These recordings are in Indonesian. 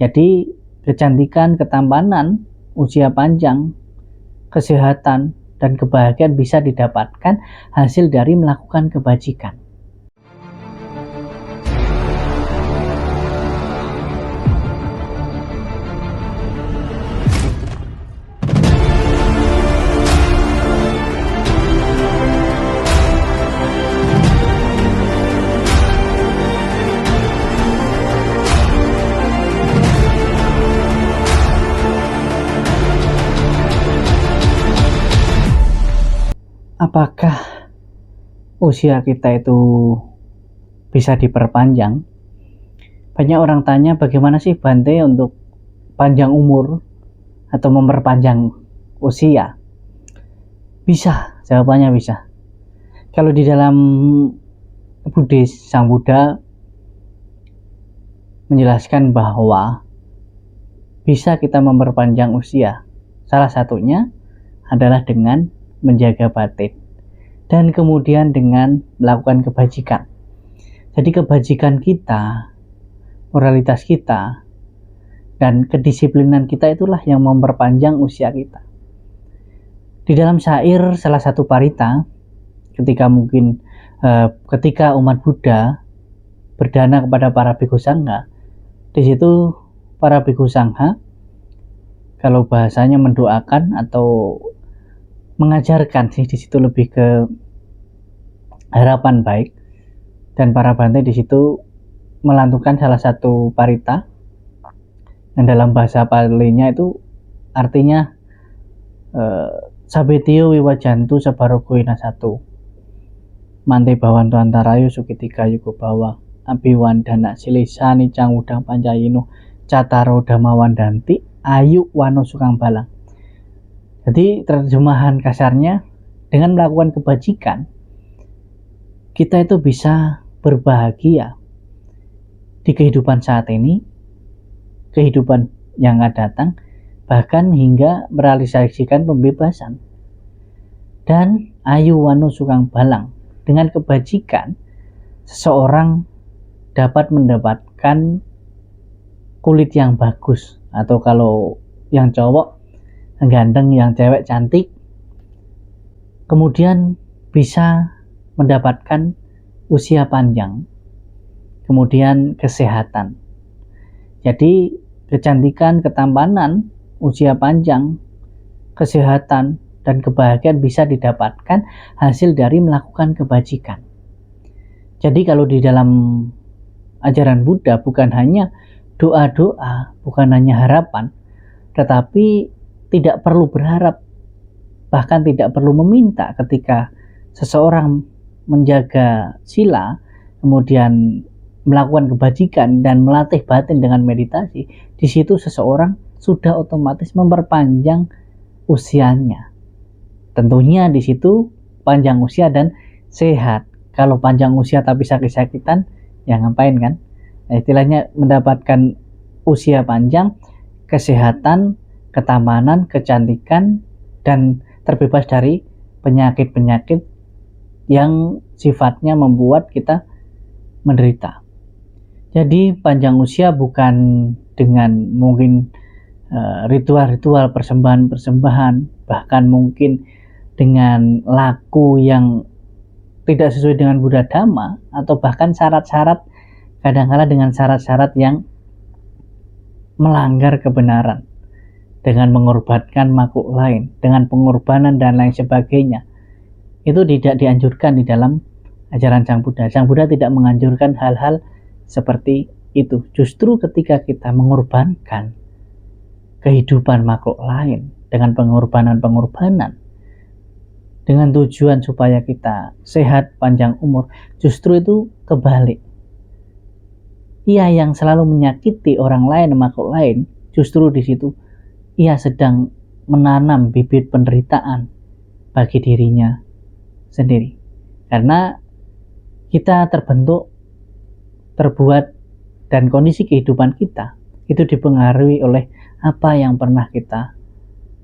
Jadi kecantikan, ketampanan, usia panjang, kesehatan, dan kebahagiaan bisa didapatkan hasil dari melakukan kebajikan. Apakah usia kita itu bisa diperpanjang? Banyak orang tanya, bagaimana sih Bante untuk panjang umur atau memperpanjang usia? Bisa, jawabannya bisa. Kalau di dalam Buddhis, Sang Buddha menjelaskan bahwa bisa kita memperpanjang usia. Salah satunya adalah dengan menjaga batin dan kemudian dengan melakukan kebajikan. Jadi kebajikan kita, moralitas kita, dan kedisiplinan kita itulah yang memperpanjang usia kita. Di dalam syair salah satu parita, ketika umat Buddha berdana kepada para bhikkhu sangha, di situ para bhikkhu sangha, kalau bahasanya mendoakan atau mengajarkan sih, di situ lebih ke harapan baik, dan para Bante di situ melantunkan salah satu parita yang dalam bahasa Palinya itu artinya Sabetiyo wiwajantu sabarogoina satu mante bawanto antarayu sukitika yugo bawa abiwandana silisani cang udang pancayino cataro damawandanti ayu wano sukang balang. Jadi terjemahan kasarnya, dengan melakukan kebajikan kita itu bisa berbahagia di kehidupan saat ini, kehidupan yang akan datang, bahkan hingga merealisasikan pembebasan. Dan ayu wano sukang balang, dengan kebajikan seseorang dapat mendapatkan kulit yang bagus, atau kalau yang cowok ganteng, yang cewek cantik, kemudian bisa mendapatkan usia panjang, kemudian kesehatan. Jadi kecantikan, ketampanan, usia panjang, kesehatan, dan kebahagiaan bisa didapatkan hasil dari melakukan kebajikan. Jadi kalau di dalam ajaran Buddha bukan hanya doa-doa, bukan hanya harapan, tetapi tidak perlu berharap, bahkan tidak perlu meminta. Ketika seseorang menjaga sila, kemudian melakukan kebajikan dan melatih batin dengan meditasi, di situ seseorang sudah otomatis memperpanjang usianya. Tentunya di situ panjang usia dan sehat. Kalau panjang usia tapi sakit-sakitan, ya ngapain kan? Nah, istilahnya mendapatkan usia panjang, kesehatan, ketampanan, kecantikan, dan terbebas dari penyakit-penyakit yang sifatnya membuat kita menderita. Jadi panjang usia bukan dengan mungkin ritual-ritual, persembahan-persembahan, bahkan mungkin dengan laku yang tidak sesuai dengan Buddha Dhamma, atau bahkan syarat-syarat, kadang-kala dengan syarat-syarat yang melanggar kebenaran, dengan mengorbankan makhluk lain, dengan pengorbanan dan lain sebagainya. Itu tidak dianjurkan di dalam ajaran Sang Buddha. Sang Buddha tidak menganjurkan hal-hal seperti itu. Justru ketika kita mengorbankan kehidupan makhluk lain dengan pengorbanan-pengorbanan, dengan tujuan supaya kita sehat, panjang umur, justru itu kebalik. Ia yang selalu menyakiti orang lain, makhluk lain, justru di situ ia sedang menanam bibit penderitaan bagi dirinya sendiri. Karena kita terbuat, dan kondisi kehidupan kita itu dipengaruhi oleh apa yang pernah kita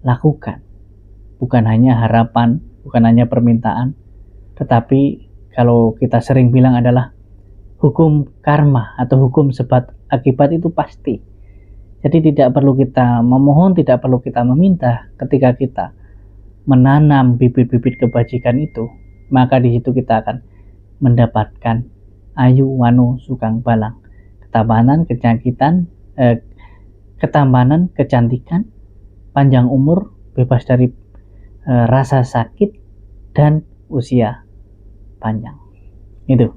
lakukan. Bukan hanya harapan, bukan hanya permintaan, tetapi kalau kita sering bilang adalah hukum karma atau hukum sebab akibat itu pasti. Jadi tidak perlu kita memohon, tidak perlu kita meminta. Ketika kita menanam bibit-bibit kebajikan itu, maka di situ kita akan mendapatkan ayu wanu sukang balang, ketampanan, kecantikan, panjang umur, bebas dari rasa sakit dan usia panjang. Itu.